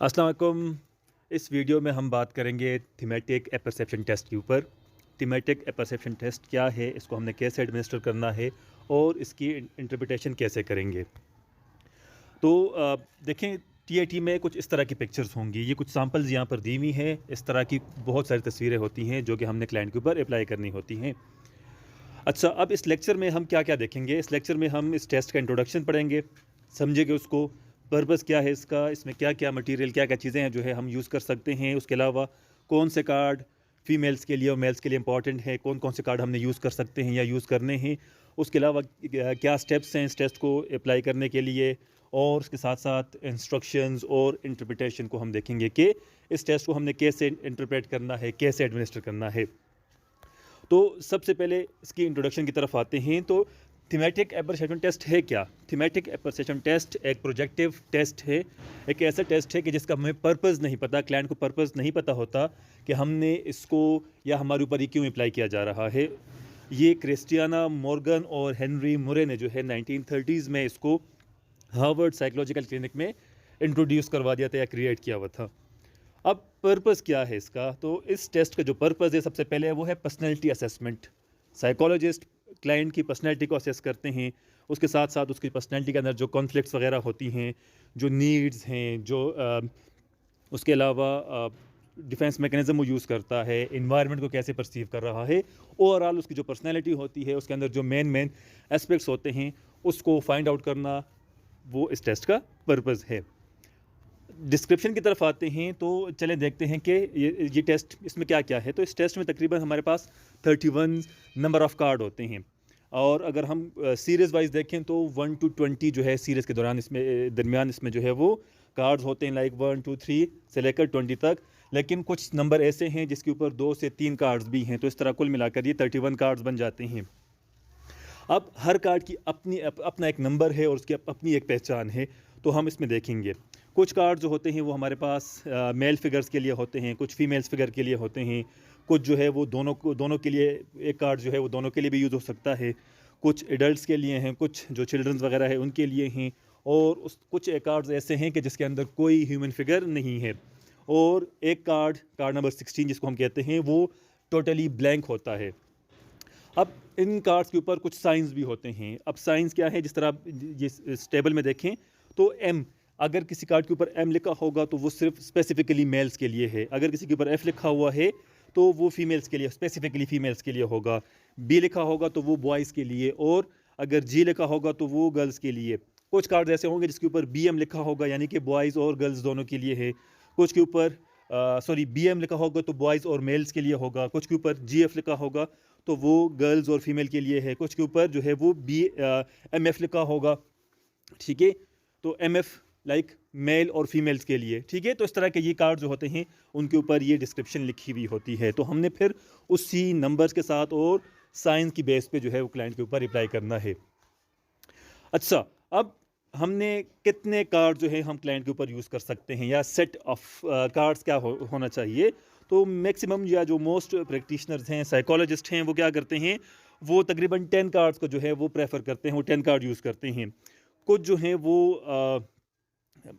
अस्सलाम वालेकुम। इस वीडियो में हम बात करेंगे थीमेटिक एपरसेप्शन टेस्ट के ऊपर। थीमेटिक एपरसेप्शन टेस्ट क्या है, इसको हमने कैसे एडमिनिस्टर करना है और इसकी इंटरप्रिटेशन कैसे करेंगे। तो देखें, टीआईटी में कुछ इस तरह की पिक्चर्स होंगी। ये कुछ सैम्पल्स यहाँ पर दी हुई हैं। इस तरह की बहुत सारी तस्वीरें होती हैं जो कि हमने क्लाइंट के ऊपर अप्लाई करनी होती हैं। अच्छा, अब इस लेक्चर में हम क्या क्या देखेंगे। इस लेक्चर में हम इस टेस्ट का इंट्रोडक्शन पढ़ेंगे, समझेंगे उसको, पर्पज़ क्या है इसका, इसमें क्या क्या मटेरियल, क्या क्या चीज़ें हैं जो है हम यूज़ कर सकते हैं। उसके अलावा कौन से कार्ड फीमेल्स के लिए और मेल्स के लिए इंपॉर्टेंट है, कौन कौन से कार्ड हमने यूज़ कर सकते हैं या यूज़ करने हैं। उसके अलावा क्या स्टेप्स हैं इस टेस्ट को अप्लाई करने के लिए, और उसके साथ साथ इंस्ट्रक्शंस और इंटरप्रिटेशन को हम देखेंगे कि इस टेस्ट को हमने कैसे इंटरप्रेट करना है, कैसे एडमिनिस्टर करना है। तो सबसे पहले इसकी इंट्रोडक्शन की तरफ आते हैं। तो थीमेटिक एपरसेप्शन टेस्ट है क्या। थीमेटिक एपरसेप्शन टेस्ट एक प्रोजेक्टिव टेस्ट है, एक ऐसा टेस्ट है कि जिसका हमें पर्पज़ नहीं पता, क्लाइंट को पर्पज़ नहीं पता होता कि हमने इसको या हमारे ऊपर ये क्यों अप्लाई किया जा रहा है। ये क्रिस्टियाना मॉर्गन और हेनरी मुरे ने जो है 1930s में इसको हार्वर्ड साइकोलॉजिकल क्लिनिक में इंट्रोड्यूस करवा दिया था या क्रिएट किया हुआ था। अब पर्पज़ क्या है इसका। तो इस टेस्ट का जो पर्पज़ है सबसे पहले वो है पर्सनैलिटी असेसमेंट। साइकोलॉजिस्ट क्लाइंट की पर्सनैलिटी को असेस करते हैं, उसके साथ साथ उसकी पर्सनैलिटी के अंदर जो कॉन्फ्लिक्ट्स वगैरह होती हैं, जो नीड्स हैं, जो उसके अलावा डिफेंस मैकेनिज़्म वो यूज़ करता है, इन्वायरमेंट को कैसे परसीव कर रहा है, ओवरऑल उसकी जो पर्सनैलिटी होती है उसके अंदर जो मेन एस्पेक्ट्स होते हैं उसको फाइंड आउट करना, वो इस टेस्ट का पर्पज़ है। डिस्क्रिप्शन की तरफ आते हैं तो चलें देखते हैं कि ये टेस्ट इसमें क्या क्या है। तो इस टेस्ट में तकरीबन हमारे पास 31 नंबर ऑफ़ कार्ड होते हैं, और अगर हम सीरीज़ वाइज देखें तो 1 to 20 जो है सीरीज़ के दौरान इसमें दरमियान इसमें जो है वो कार्ड्स होते हैं, लाइक 1 2 3 से लेकर 20 तक। लेकिन कुछ नंबर ऐसे हैं जिसके ऊपर 2 से 3 कार्ड्स भी हैं, तो इस तरह कुल मिलाकर ये 31 कार्ड्स बन जाते हैं। अब हर कार्ड की अपना एक नंबर है और उसकी अपनी एक पहचान है, तो हम इसमें देखेंगे। कुछ कार्ड जो होते हैं वो हमारे पास मेल फिगर्स के लिए होते हैं, कुछ फीमेल्स फिगर के लिए होते हैं, कुछ जो है वो दोनों के लिए, एक कार्ड जो है वो दोनों के लिए भी यूज़ हो सकता है, कुछ एडल्ट्स के लिए हैं, कुछ जो चिल्ड्रंस वगैरह है उनके लिए हैं, और कुछ कार्ड्स ऐसे हैं कि जिसके अंदर कोई ह्यूमन फिगर नहीं है, और एक कार्ड नंबर 16 जिसको हम कहते हैं वो टोटली ब्लैंक होता है। अब इन कार्ड्स के ऊपर कुछ साइंस भी होते हैं। अब साइंस क्या है, जिस तरह आप ये इस टेबल में देखें तो एम, अगर किसी कार्ड के ऊपर एम लिखा होगा तो वो सिर्फ स्पेसिफिकली मेल्स के लिए है। अगर किसी के ऊपर एफ लिखा हुआ है तो वो फीमेल्स के लिए, स्पेसिफिकली फीमेल्स के लिए होगा। बी लिखा होगा तो वो बॉयज़ के लिए, और अगर जी लिखा होगा तो वो गर्ल्स के लिए। कुछ कार्ड ऐसे होंगे जिसके ऊपर बी एम लिखा होगा, यानी कि बॉयज़ और गर्ल्स दोनों के लिए है। कुछ के ऊपर बी एम लिखा होगा तो बॉयज़ और मेल्स के लिए होगा। कुछ के ऊपर जी एफ लिखा होगा तो वो गर्ल्स और फीमेल के लिए है। कुछ के ऊपर जो है वो एम एफ लिखा होगा, ठीक है, तो एम एफ लाइक मेल और फीमेल्स के लिए, ठीक है। तो इस तरह के ये कार्ड जो होते हैं उनके ऊपर ये डिस्क्रिप्शन लिखी हुई होती है। तो हमने फिर उसी नंबर्स के साथ और साइंस की बेस पे जो है वो क्लाइंट के ऊपर अप्लाई करना है। अच्छा, अब हमने कितने कार्ड जो है हम क्लाइंट के ऊपर यूज़ कर सकते हैं, या सेट ऑफ कार्ड्स क्या होना चाहिए। तो मैक्सिमम या जो मोस्ट प्रैक्टिशनर्स हैं, साइकोलॉजिस्ट हैं, वो क्या करते हैं, वो तकरीबन 10 कार्ड्स को जो है वो प्रेफर करते हैं, वो 10 कार्ड यूज़ करते हैं। कुछ जो हैं वो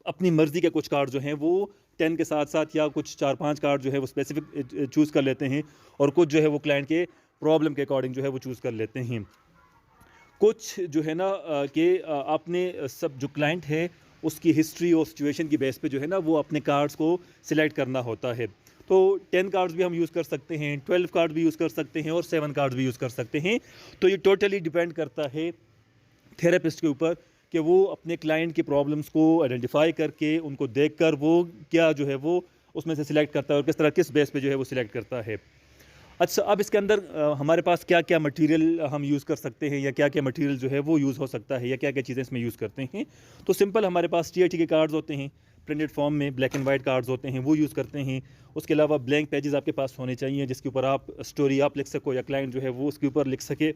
अपनी मर्ज़ी के कुछ कार्ड जो हैं वो 10 के साथ साथ या कुछ 4-5 कार्ड जो है वो स्पेसिफिक चूज़ कर लेते हैं, और कुछ जो है वो क्लाइंट के प्रॉब्लम के अकॉर्डिंग जो है वो चूज़ कर लेते हैं। कुछ जो है ना कि आपने सब जो क्लाइंट है उसकी हिस्ट्री और सिचुएशन की बेस पे जो है ना वो अपने कार्ड्स को सिलेक्ट करना होता है। तो 10 कार्ड्स भी हम यूज़ कर सकते हैं, 12 कार्ड भी यूज़ कर सकते हैं, और 7 कार्ड्स भी यूज़ कर सकते हैं। तो ये टोटली डिपेंड करता है थेरेपिस्ट के ऊपर कि वो अपने क्लाइंट की प्रॉब्लम्स को आइडेंटिफाई करके उनको देखकर वो क्या जो है वो उसमें से सिलेक्ट करता है, और किस बेस पे जो है वो सिलेक्ट करता है। अच्छा, अब इसके अंदर हमारे पास क्या क्या मटेरियल हम यूज़ कर सकते हैं, या क्या क्या मटेरियल जो है वो यूज़ हो सकता है, या क्या क्या चीज़ें इसमें यूज़ करते हैं। तो सिंपल हमारे पास टीआईटी के कार्ड्स होते हैं, प्रिंटेड फॉर्म में ब्लैक एंड वाइट कार्ड्स होते हैं, वो यूज़ करते हैं। उसके अलावा ब्लैंक पेजेस आपके पास होने चाहिए जिसके ऊपर आप स्टोरी आप लिख सको, या क्लाइंट जो है वो उसके ऊपर लिख सके।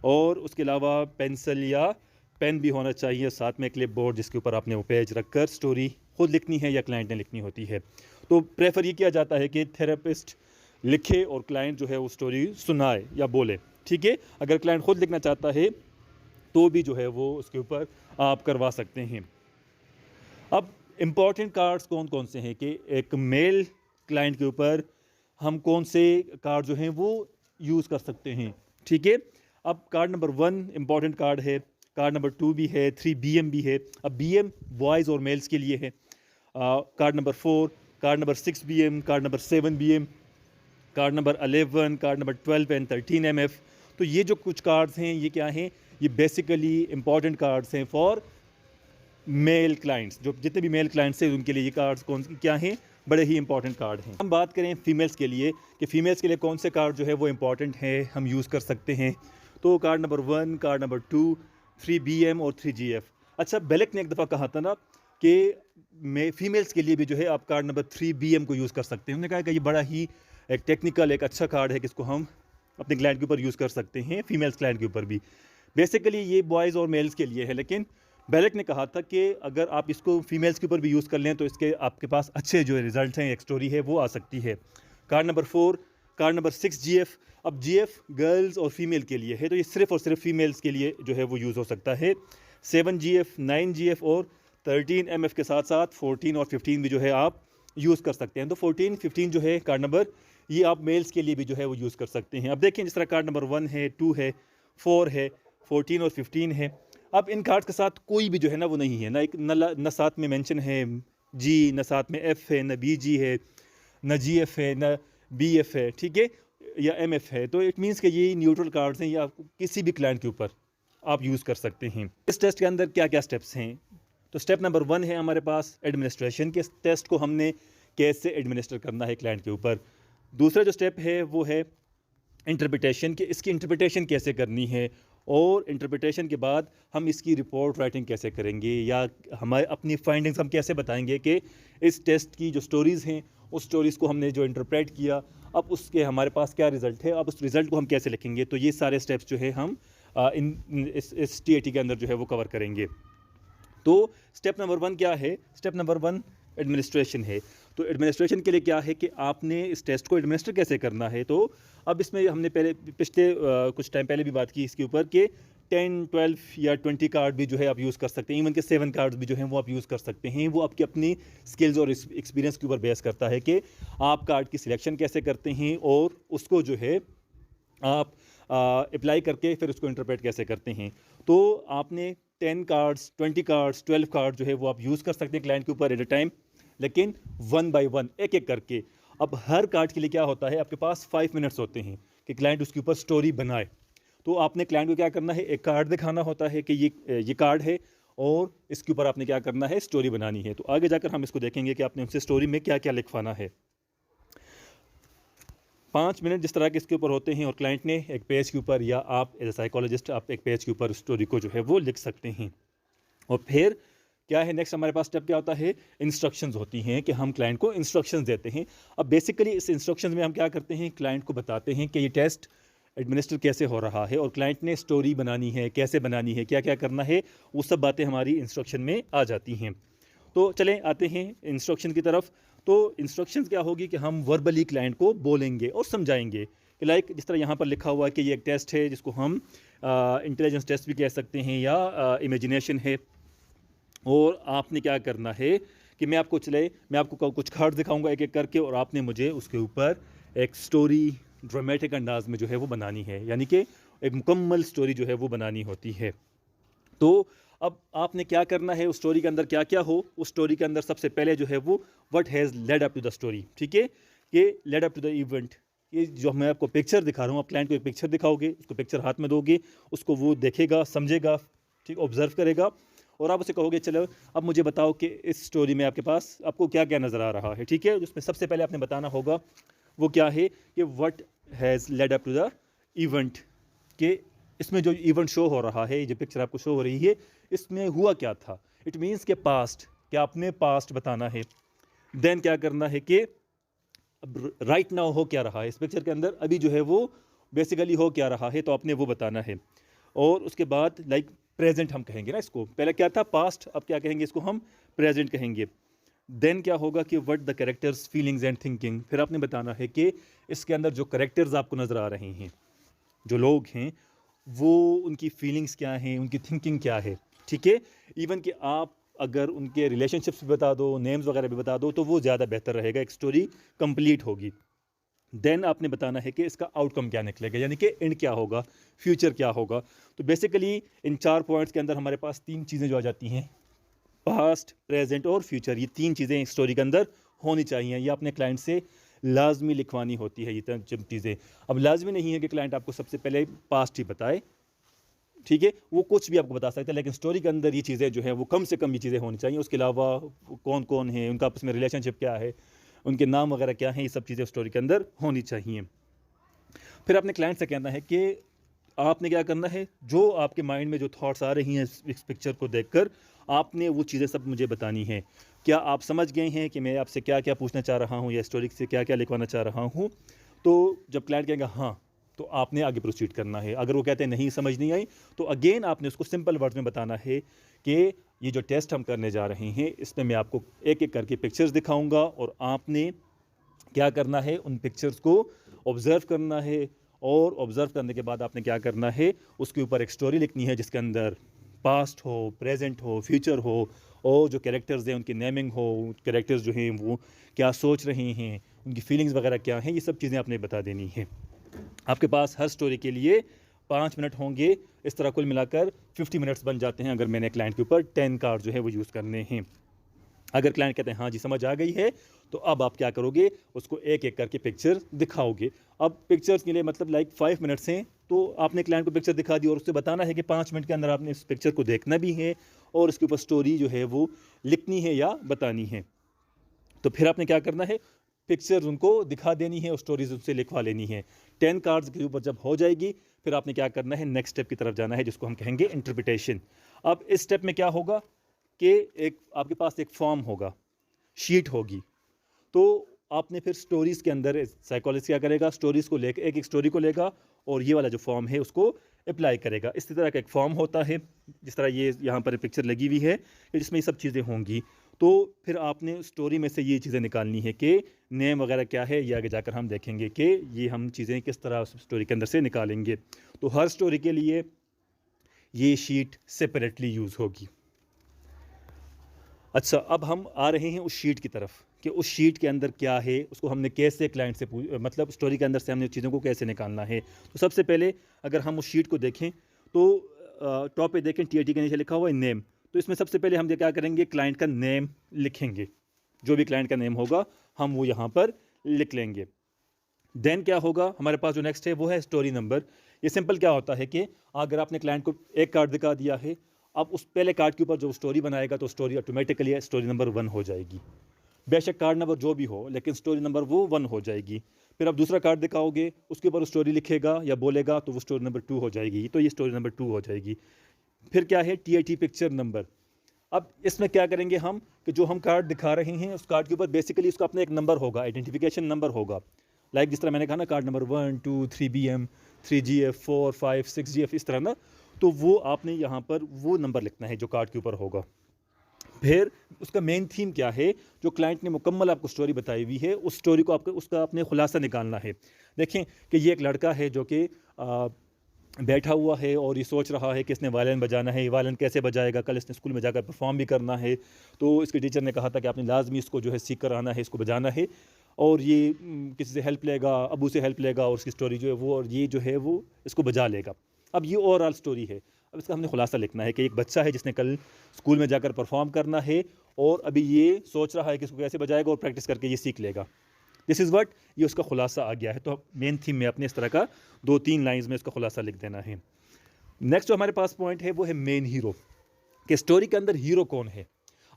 और उसके अलावा पेंसिल या पेन भी होना चाहिए, साथ में क्लिप बोर्ड जिसके ऊपर आपने वो पेज रख कर स्टोरी खुद लिखनी है या क्लाइंट ने लिखनी होती है। तो प्रेफर ये किया जाता है कि थेरेपिस्ट लिखे और क्लाइंट जो है वो स्टोरी सुनाए या बोले, ठीक है। अगर क्लाइंट खुद लिखना चाहता है तो भी जो है वो उसके ऊपर आप करवा सकते हैं। अब इम्पॉर्टेंट कार्ड्स कौन कौन से हैं कि एक मेल क्लाइंट के ऊपर हम कौन से कार्ड जो हैं वो यूज़ कर सकते हैं, ठीक है। अब कार्ड नंबर 1 इम्पॉर्टेंट कार्ड है, कार्ड नंबर 2 भी है, 3 BM भी है। अब BM बॉयज़ और मेल्स के लिए है। Card number 4, card number 6 BM, card number 7 BM, card number 11, card number 12 and 13 MF। तो ये जो कुछ कार्ड्स हैं ये क्या हैं, ये बेसिकली इंपॉर्टेंट कार्ड्स हैं फॉर मेल क्लाइंट्स। जो जितने भी मेल क्लाइंट्स हैं उनके लिए ये कार्ड्स कौन क्या हैं, बड़े ही इंपॉर्टेंट कार्ड हैं। हम बात करें फीमेल्स के लिए कि फ़ीमेल्स के लिए कौन से कार्ड जो है वो इंपॉर्टेंट है, हम यूज़ कर सकते हैं। तो card number 1, card number 2, 3 BM और 3 GF। अच्छा, बेलेक ने एक दफ़ा कहा था ना कि फीमेल्स के लिए भी जो है आप कार्ड नंबर 3 BM को यूज़ कर सकते हैं। उन्होंने कहा कि ये बड़ा ही एक टेक्निकल एक अच्छा कार्ड है कि इसको हम अपने क्लाइंट के ऊपर यूज़ कर सकते हैं, फीमेल्स क्लाइंट के ऊपर भी। बेसिकली ये बॉयज़ और मेल्स के लिए है, लेकिन बेलेक ने कहा था कि अगर आप इसको फीमेल्स के ऊपर भी यूज़ कर लें तो इसके आपके पास अच्छे जो रिजल्ट हैं, एक स्टोरी है वो आ सकती है। Card number 4, card number 6 GF। अब GF गर्ल्स और फीमेल के लिए है, तो ये सिर्फ़ और सिर्फ फीमेल्स के लिए जो है वो यूज़ हो सकता है। 7 GF, 9 GF और 13 MF के साथ साथ 14 और 15 भी जो है आप यूज़ कर सकते हैं। तो 14, 15 जो है कार्ड नंबर, ये आप मेल्स के लिए भी जो है वो यूज़ कर सकते हैं। अब देखें, जिस तरह कार्ड नंबर 1 है, 2 है, 4 है, 14 और 15 है। अब इन कार्ड्स के साथ कोई भी जो है ना वो नहीं है, ना एक न साथ में मेंशन है G, न साथ में F है, न BG है, न GF है, न BF है, ठीक है, या MF है। तो इट मीन्स कि ये न्यूट्रल कार्ड्स हैं, या आप किसी भी क्लाइंट के ऊपर आप यूज़ कर सकते हैं। इस टेस्ट के अंदर क्या क्या स्टेप्स हैं? तो स्टेप नंबर 1 है हमारे पास एडमिनिस्ट्रेशन के टेस्ट को हमने कैसे एडमिनिस्टर करना है क्लाइंट के ऊपर। दूसरा जो स्टेप है वो है इंटरप्रिटेशन, कि इसकी इंटरप्रिटेशन कैसे करनी है, और इंटरप्रिटेशन के बाद हम इसकी रिपोर्ट राइटिंग कैसे करेंगे, या हमारे अपनी फाइंडिंग्स हम कैसे बताएंगे कि इस टेस्ट की जो स्टोरीज़ हैं उस स्टोरीज़ को हमने जो इंटरप्रेट किया, अब उसके हमारे पास क्या रिज़ल्ट है, अब उस रिज़ल्ट को हम कैसे लिखेंगे। तो ये सारे स्टेप्स जो है हम इस TAT के अंदर जो है वो कवर करेंगे। तो स्टेप नंबर 1 क्या है? स्टेप नंबर 1 एडमिनिस्ट्रेशन है। तो एडमिनिस्ट्रेशन के लिए क्या है कि आपने इस टेस्ट को एडमिनिस्टर कैसे करना है। तो अब इसमें हमने पहले पिछले कुछ टाइम पहले भी बात की इसके ऊपर कि 10, 12 या 20 कार्ड भी जो है आप यूज़ कर सकते हैं। इवन के 7 कार्ड्स भी जो हैं वो आप यूज़ कर सकते हैं। वो आपकी अपनी स्किल्स और एक्सपीरियंस के ऊपर बेस करता है कि आप कार्ड की सिलेक्शन कैसे करते हैं और उसको जो है आप अप्लाई करके फिर उसको इंटरप्रेट कैसे करते हैं। तो आपने 10 कार्ड्स, 20 कार्ड्स, 12 कार्ड जो है वो आप यूज़ कर सकते हैं क्लाइंट के ऊपर एट अ टाइम, लेकिन 1 बाय 1 एक एक करके। अब हर कार्ड के लिए क्या होता है, आपके पास 5 मिनट्स होते हैं कि क्लाइंट उसके ऊपर स्टोरी बनाए। तो आपने क्लाइंट को क्या करना है, एक कार्ड दिखाना होता है कि ये कार्ड है और इसके ऊपर आपने क्या करना है, स्टोरी बनानी है। तो आगे जाकर हम इसको देखेंगे कि आपने उनसे स्टोरी में क्या क्या लिखवाना है। 5 मिनट जिस तरह के इसके ऊपर होते हैं और क्लाइंट ने एक पेज के ऊपर, या आप एज ए साइकोलॉजिस्ट आप एक पेज के ऊपर स्टोरी को जो है वो लिख सकते हैं। और फिर क्या है नेक्स्ट हमारे पास स्टेप क्या होता है, इंस्ट्रक्शंस होती हैं कि हम क्लाइंट को इंस्ट्रक्शंस देते हैं। अब बेसिकली इस इंस्ट्रक्शंस में हम क्या करते हैं, क्लाइंट को बताते हैं कि ये टेस्ट एडमिनिस्टर कैसे हो रहा है, और क्लाइंट ने स्टोरी बनानी है, कैसे बनानी है, क्या क्या करना है, वो सब बातें हमारी इंस्ट्रक्शन में आ जाती हैं। तो चलें आते हैं इंस्ट्रक्शन की तरफ। तो इंस्ट्रक्शंस क्या होगी कि हम वर्बली क्लाइंट को बोलेंगे और समझाएंगे कि लाइक जिस तरह यहाँ पर लिखा हुआ है कि ये एक टेस्ट है जिसको हम इंटेलिजेंस टेस्ट भी कह सकते हैं, या इमेजिनेशन है। और आपने क्या करना है कि मैं आपको कुछ कार्ड दिखाऊंगा एक एक करके, और आपने मुझे उसके ऊपर एक स्टोरी ड्रामेटिक अंदाज में जो है वो बनानी है, यानी कि एक मुकम्मल स्टोरी जो है वो बनानी होती है। तो अब आपने क्या करना है, उस स्टोरी के अंदर क्या क्या हो, उस स्टोरी के अंदर सबसे पहले जो है वो what has led up to the story, ठीक है, ये led up to the event. ये जो मैं आपको पिक्चर दिखा रहा हूँ, आप क्लाइंट को एक पिक्चर दिखाओगे, उसको पिक्चर हाथ में दोगे, उसको वो देखेगा, समझेगा, ठीक, ऑब्जर्व करेगा, और आप उसे कहोगे चलो अब मुझे बताओ कि इस स्टोरी में आपके पास आपको क्या क्या नज़र आ रहा है, ठीक है। उसमें सबसे पहले आपने बताना होगा वो क्या है कि what has led up to the event, कि इसमें जो इवेंट शो हो रहा है, जो पिक्चर आपको शो हो रही है, इसमें हुआ क्या था। इट मीन्स के पास्ट, क्या आपने पास्ट बताना है। देन क्या करना है कि अब राइट नाउ हो क्या रहा है इस पिक्चर के अंदर, अभी जो है वो बेसिकली हो क्या रहा है, तो आपने वो बताना है। और उसके बाद लाइक प्रेजेंट हम कहेंगे ना इसको, पहले क्या था पास्ट, अब क्या कहेंगे इसको हम प्रेजेंट कहेंगे। देन क्या होगा कि what the characters feelings and thinking, फिर आपने बताना है कि इसके अंदर जो कैरेक्टर्स आपको नज़र आ रहे हैं, जो लोग हैं, वो उनकी फीलिंग्स क्या हैं, उनकी थिंकिंग क्या है, ठीक है। इवन कि आप अगर उनके रिलेशनशिप्स भी बता दो, नेम्स वगैरह भी बता दो, तो वो ज़्यादा बेहतर रहेगा, एक स्टोरी कंप्लीट होगी। देन आपने बताना है कि इसका आउटकम क्या निकलेगा, यानी कि एंड क्या होगा, फ्यूचर क्या होगा। तो बेसिकली इन 4 पॉइंट्स के अंदर हमारे पास 3 चीज़ें जो आ जाती हैं, पास्ट, प्रेजेंट और फ्यूचर। ये 3 चीज़ें स्टोरी के अंदर होनी चाहिए। ये अपने क्लाइंट से लाजमी लिखवानी होती है ये जब चीज़ें। अब लाजमी नहीं है कि क्लाइंट आपको सबसे पहले पास्ट ही बताए, ठीक है, वो कुछ भी आपको बता सकते हैं, लेकिन स्टोरी के अंदर ये चीज़ें जो है वो कम से कम ये चीज़ें होनी चाहिए। उसके अलावा कौन कौन है, उनका आपस में रिलेशनशिप क्या है, उनके नाम वगैरह क्या हैं, ये सब चीज़ें स्टोरी के अंदर होनी चाहिए। फिर अपने क्लाइंट से कहना है कि आपने क्या करना है, जो आपके माइंड में जो थॉट्स आ रही हैं इस पिक्चर को देखकर, आपने वो चीज़ें सब मुझे बतानी हैं। क्या आप समझ गए हैं कि मैं आपसे क्या क्या पूछना चाह रहा हूँ या स्टोरी से क्या क्या लिखवाना चाह रहा हूँ। तो जब क्लाइंट कहेगा हाँ, तो आपने आगे प्रोसीड करना है। अगर वो कहते हैं नहीं समझ नहीं आई, तो अगेन आपने उसको सिंपल वर्ड्स में बताना है कि ये जो टेस्ट हम करने जा रहे हैं इसमें मैं आपको एक एक करके पिक्चर्स दिखाऊंगा और आपने क्या करना है, उन पिक्चर्स को ऑब्ज़र्व करना है। और ऑब्ज़र्व करने के बाद आपने क्या करना है, उसके ऊपर एक स्टोरी लिखनी है जिसके अंदर पास्ट हो, प्रेजेंट हो, फ्यूचर हो, और जो कैरेक्टर्स हैं उनकी नेमिंग हो, कैरेक्टर्स जो हैं वो क्या सोच रहे हैं, उनकी फीलिंग्स वगैरह क्या हैं, ये सब चीज़ें आपने बता देनी है। आपके पास हर स्टोरी के लिए 5 मिनट होंगे। इस तरह कुल मिलाकर 50 मिनट्स बन जाते हैं अगर मैंने क्लाइंट के ऊपर 10 कार्ड जो है वो यूज़ करने हैं। अगर क्लाइंट कहते हैं हाँ जी समझ आ गई है, तो अब आप क्या करोगे, उसको एक एक करके पिक्चर दिखाओगे। अब पिक्चर्स के लिए मतलब लाइक 5 मिनट्स हैं, तो आपने क्लाइंट को पिक्चर दिखा दी और उससे बताना है कि 5 मिनट के अंदर आपने इस पिक्चर को देखना भी है और उसके ऊपर स्टोरी जो है वो लिखनी है या बतानी है। तो फिर आपने क्या करना है, पिक्चर्स उनको दिखा देनी है और स्टोरीज उनसे लिखवा लेनी है। 10 कार्ड्स के ऊपर जब हो जाएगी, फिर आपने क्या करना है, नेक्स्ट स्टेप की तरफ जाना है जिसको हम कहेंगे इंटरप्रिटेशन। अब इस स्टेप में क्या होगा कि एक आपके पास एक फॉर्म होगा, शीट होगी। तो आपने फिर स्टोरीज़ के अंदर साइकोलॉजिस्ट क्या करेगा, स्टोरीज़ को लेकर एक एक स्टोरी को लेगा और ये वाला जो फॉर्म है उसको अप्लाई करेगा। इस तरह का एक फॉर्म होता है, जिस तरह ये यहाँ पर पिक्चर लगी हुई है, जिसमें ये सब चीज़ें होंगी। तो फिर आपने स्टोरी में से ये चीज़ें निकालनी है कि नेम वगैरह क्या है, ये आगे जाकर हम देखेंगे कि ये हम चीज़ें किस तरह स्टोरी के अंदर से निकालेंगे। तो हर स्टोरी के लिए ये शीट सेपरेटली यूज़ होगी। अच्छा, अब हम आ रहे हैं उस शीट की तरफ कि उस शीट के अंदर क्या है, उसको हमने कैसे क्लाइंट से मतलब स्टोरी के अंदर से हमने चीज़ों को कैसे निकालना है। तो सबसे पहले अगर हम उस शीट को देखें तो टॉप पे देखें TAT के नीचे लिखा हुआ है नेम। तो इसमें सबसे पहले हम क्या करेंगे, क्लाइंट का नेम लिखेंगे। जो भी क्लाइंट का नेम होगा हम वो यहाँ पर लिख लेंगे। देन क्या होगा, हमारे पास जो नेक्स्ट है वो है स्टोरी नंबर। ये सिंपल क्या होता है कि अगर आपने क्लाइंट को एक कार्ड दिखा दिया है, अब उस पहले कार्ड के ऊपर जो स्टोरी बनाएगा तो स्टोरी ऑटोमेटिकली स्टोरी नंबर 1 हो जाएगी। बेशक कार्ड नंबर जो भी हो, लेकिन स्टोरी नंबर वो 1 हो जाएगी। फिर आप दूसरा कार्ड दिखाओगे, उसके ऊपर स्टोरी लिखेगा या बोलेगा तो वो स्टोरी नंबर 2 हो जाएगी। तो ये स्टोरी नंबर 2 हो जाएगी। फिर क्या है, TAT पिक्चर नंबर। अब इसमें क्या करेंगे हम कि जो हम कार्ड दिखा रहे हैं उस कार्ड के ऊपर बेसिकली उसका अपना एक नंबर होगा, आइडेंटिफिकेशन नंबर होगा। लाइक जिस तरह मैंने कहा ना, card number 1 2 3BM 3GF 4 5 6GF, इस तरह ना। तो वो आपने यहाँ पर वो नंबर लिखना है जो कार्ड के ऊपर होगा। फिर उसका मेन थीम क्या है, जो क्लाइंट ने मुकम्मल आपको स्टोरी बताई हुई है, उस स्टोरी को आपको उसका अपने खुलासा निकालना है। देखें कि ये एक लड़का है जो कि बैठा हुआ है और ये सोच रहा है कि इसने वायलिन बजाना है। ये वायलिन कैसे बजाएगा, कल इसने स्कूल में जाकर परफॉर्म भी करना है। तो इसके टीचर ने कहा था कि आपने लाजमी इसको जो है सीख कर आना है, इसको बजाना है। और ये किसी से हेल्प लेगा, अबू से हेल्प लेगा और उसकी स्टोरी जो है वो, और ये जो है वो इसको बजा लेगा। अब ये ओवरऑल स्टोरी है। अब इसका हमने खुलासा लिखना है कि एक बच्चा है जिसने कल स्कूल में जाकर परफॉर्म करना है और अभी ये सोच रहा है कि इसको कैसे बजाएगा और प्रैक्टिस करके ये सीख लेगा। दिस इज़ व्हाट, ये उसका खुलासा आ गया है। तो मेन थीम में अपने इस तरह का 2-3 लाइंस में इसका खुलासा लिख देना है। नेक्स्ट जो हमारे पास पॉइंट है वो है मेन हीरो, कि स्टोरी के अंदर हीरो कौन है।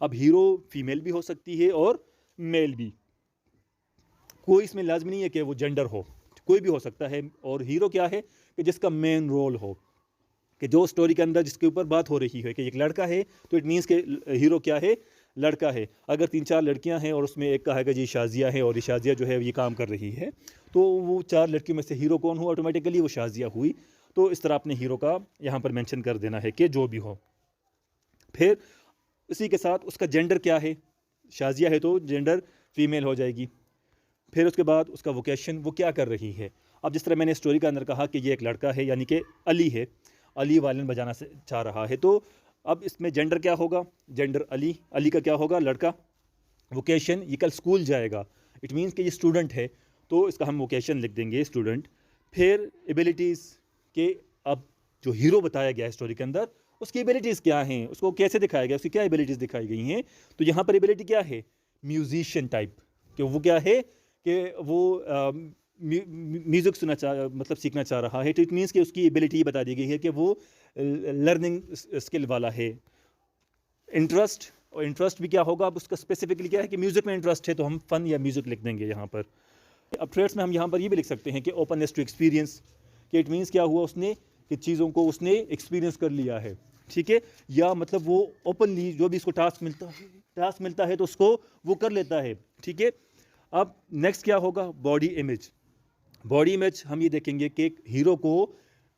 अब हीरो फीमेल भी हो सकती है और मेल भी, कोई इसमें लाजमी नहीं है कि वो जेंडर हो, कोई भी हो सकता है। और हीरो क्या है कि जिसका मेन रोल हो, कि जो स्टोरी के अंदर जिसके ऊपर बात हो रही है कि एक लड़का है, तो इट मीन्स के हीरो क्या है, लड़का है। अगर 3-4 लड़कियां हैं और उसमें एक कहेगा जी शाजिया है और ये शाजिया जो है ये काम कर रही है, तो वो 4 लड़कियों में से हीरो कौन हुआ, ऑटोमेटिकली वो शाजिया हुई। तो इस तरह अपने हीरो का यहाँ पर मेंशन कर देना है कि जो भी हो। फिर इसी के साथ उसका जेंडर क्या है, शाजिया है तो जेंडर फीमेल हो जाएगी। फिर उसके बाद उसका वोकेशन, वो क्या कर रही है। अब जिस तरह मैंने स्टोरी के अंदर कहा कि ये एक लड़का है, यानी कि अली है, अली वायलिन बजाना से चाह रहा है, तो अब इसमें जेंडर क्या होगा, जेंडर अली, अली का क्या होगा, लड़का। वोकेशन, ये कल स्कूल जाएगा, इट मीन्स कि ये स्टूडेंट है, तो इसका हम वोकेशन लिख देंगे स्टूडेंट। फिर एबिलिटीज़ के, अब जो हीरो बताया गया है स्टोरी के अंदर, उसकी एबिलिटीज़ क्या हैं, उसको कैसे दिखाया गया, उसकी क्या एबिलिटीज़ दिखाई गई हैं। तो यहाँ पर एबिलिटी क्या है, म्यूजिशियन टाइप, कि वो क्या है कि वो म्यूज़िक सुनना मतलब सीखना चाह रहा है। तो इट मीन्स कि उसकी एबिलिटी बता दी गई है कि वो लर्निंग स्किल वाला है। इंटरेस्ट, और इंटरेस्ट भी क्या होगा, अब उसका स्पेसिफिकली क्या है कि म्यूज़िक में इंटरेस्ट है, तो हम फ़न या म्यूज़िक लिख देंगे यहाँ पर। अब ट्रेड्स में हम यहाँ पर ये भी लिख सकते हैं कि ओपननेस टू एक्सपीरियंस, कि इट मीन्स क्या हुआ, उसने कि चीज़ों को उसने एक्सपीरियंस कर लिया है, ठीक है, या मतलब वो ओपनली जो भी इसको टास्क मिलता है तो उसको वो कर लेता है, ठीक है। अब नेक्स्ट क्या होगा, बॉडी इमेज। बॉडी इमेज हम ये देखेंगे कि एक हीरो को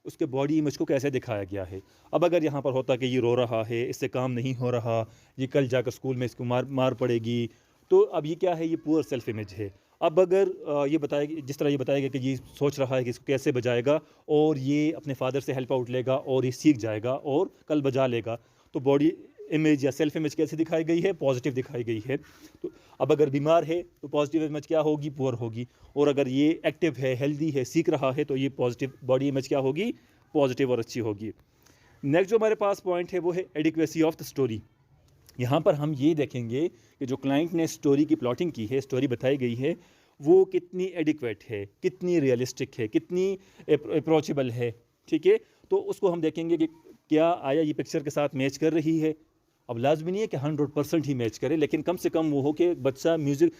उसके बॉडी इमेज को कैसे दिखाया गया है। अब अगर यहाँ पर होता कि ये रो रहा है, इससे काम नहीं हो रहा, ये कल जाकर स्कूल में इसको मार पड़ेगी, तो अब ये क्या है, ये पुअर सेल्फ इमेज है। अब अगर ये बताएगा, जिस तरह ये बताएगा कि ये सोच रहा है कि इसको कैसे बजाएगा, और ये अपने फादर से हेल्प आउट लेगा और ये सीख जाएगा और कल बजा लेगा, तो बॉडी इमेज या सेल्फ इमेज कैसे दिखाई गई है, पॉजिटिव दिखाई गई है। तो अब अगर बीमार है तो पॉजिटिव इमेज क्या होगी, पुअर होगी, और अगर ये एक्टिव है, हेल्दी है, सीख रहा है, तो ये पॉजिटिव बॉडी इमेज क्या होगी, पॉजिटिव और अच्छी होगी। नेक्स्ट जो हमारे पास पॉइंट है वो है एडिक्वेसी ऑफ द स्टोरी। यहाँ पर हम ये देखेंगे कि जो क्लाइंट ने स्टोरी की प्लॉटिंग की है, स्टोरी बताई गई है, वो कितनी एडिक्वेट है, कितनी रियलिस्टिक है, कितनी अप्रोचेबल है, ठीक है। तो उसको हम देखेंगे कि क्या आया ये पिक्चर के साथ मैच कर रही है। अब लाजमी नहीं है कि 100% ही मैच करे, लेकिन कम से कम वो हो कि बच्चा म्यूज़िक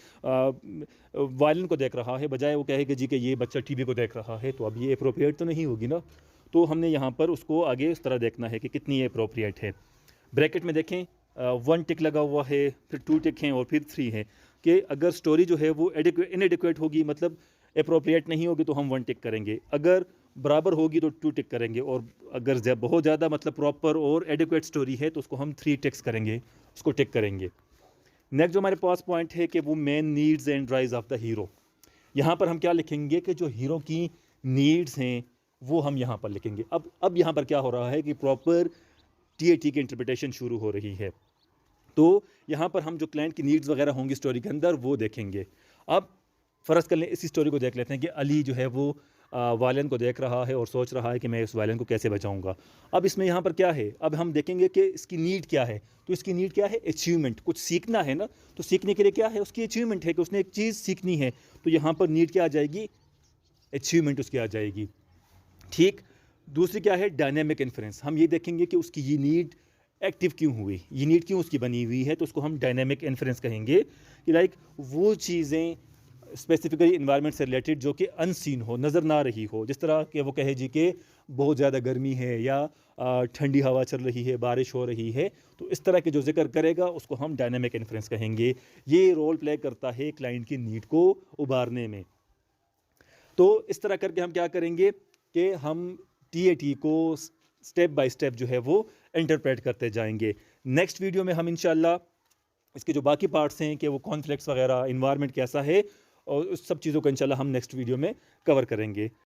वायलिन को देख रहा है, बजाय वो कहे कि जी कि ये बच्चा टीवी को देख रहा है, तो अब ये अप्रोप्रिएट तो नहीं होगी ना। तो हमने यहाँ पर उसको आगे इस तरह देखना है कि कितनी अप्रोप्रिएट है। ब्रैकेट में देखें, 1 टिक लगा हुआ है, फिर 2 टिक हैं और फिर 3 है, कि अगर स्टोरी जो है वो इनएडिक्वेट होगी, मतलब अप्रोप्रिएट नहीं होगी, तो हम 1 टिक करेंगे, अगर बराबर होगी तो 2 टिक करेंगे, और अगर बहुत ज़्यादा मतलब प्रॉपर और एडिक्वेट स्टोरी है तो उसको हम 3 टिक्स करेंगे, उसको टिक करेंगे। नेक्स्ट जो हमारे पास पॉइंट है कि वो main needs and drives of the hero. यहाँ पर हम क्या लिखेंगे कि जो हीरो की नीड्स हैं वो हम यहाँ पर लिखेंगे। अब यहाँ पर क्या हो रहा है कि प्रॉपर TAT की इंटरप्रिटेशन शुरू हो रही है। तो यहाँ पर हम जो क्लाइंट की नीड्स वगैरह होंगी स्टोरी के अंदर वो देखेंगे। अब फ़र्ज़ कर लें इसी स्टोरी को देख लेते हैं कि अली जो है वो वायलिन को देख रहा है और सोच रहा है कि मैं इस वायलिन को कैसे बजाऊंगा। अब इसमें यहाँ पर क्या है, अब हम देखेंगे कि इसकी नीड क्या है। तो इसकी नीड क्या है, अचीवमेंट, कुछ सीखना है ना, तो सीखने के लिए क्या है, उसकी अचीवमेंट है कि उसने एक चीज़ सीखनी है। तो यहाँ पर नीड क्या आ जाएगी, अचीवमेंट उसकी आ जाएगी, ठीक। दूसरी क्या है, डायनेमिक इन्फ्रेंस। हम ये देखेंगे कि उसकी ये नीड एक्टिव क्यों हुई, ये नीड क्यों उसकी बनी हुई है, तो उसको हम डायनेमिक इन्फ्रेंस कहेंगे कि लाइक वो चीज़ें स्पेसिफिकली इन्वायरमेंट से रिलेटेड जो कि अनसीन हो, नज़र ना रही हो। जिस तरह के वो कहे जी कि बहुत ज़्यादा गर्मी है या ठंडी हवा चल रही है, बारिश हो रही है, तो इस तरह के जो जिक्र करेगा उसको हम डायनेमिक इन्फ्रेंस कहेंगे। ये रोल प्ले करता है क्लाइंट की नीड को उभारने में। तो इस तरह करके हम क्या करेंगे कि हम TAT को स्टेप बाय स्टेप जो है वो इंटरप्रेट करते जाएंगे। नेक्स्ट वीडियो में हम इंशाल्लाह इसके जो बाकी पार्ट्स हैं कि वो कॉन्फ्लिक्ट्स वगैरह, इन्वायरमेंट कैसा है, और उस सब चीज़ों को इंशाल्लाह हम नेक्स्ट वीडियो में कवर करेंगे।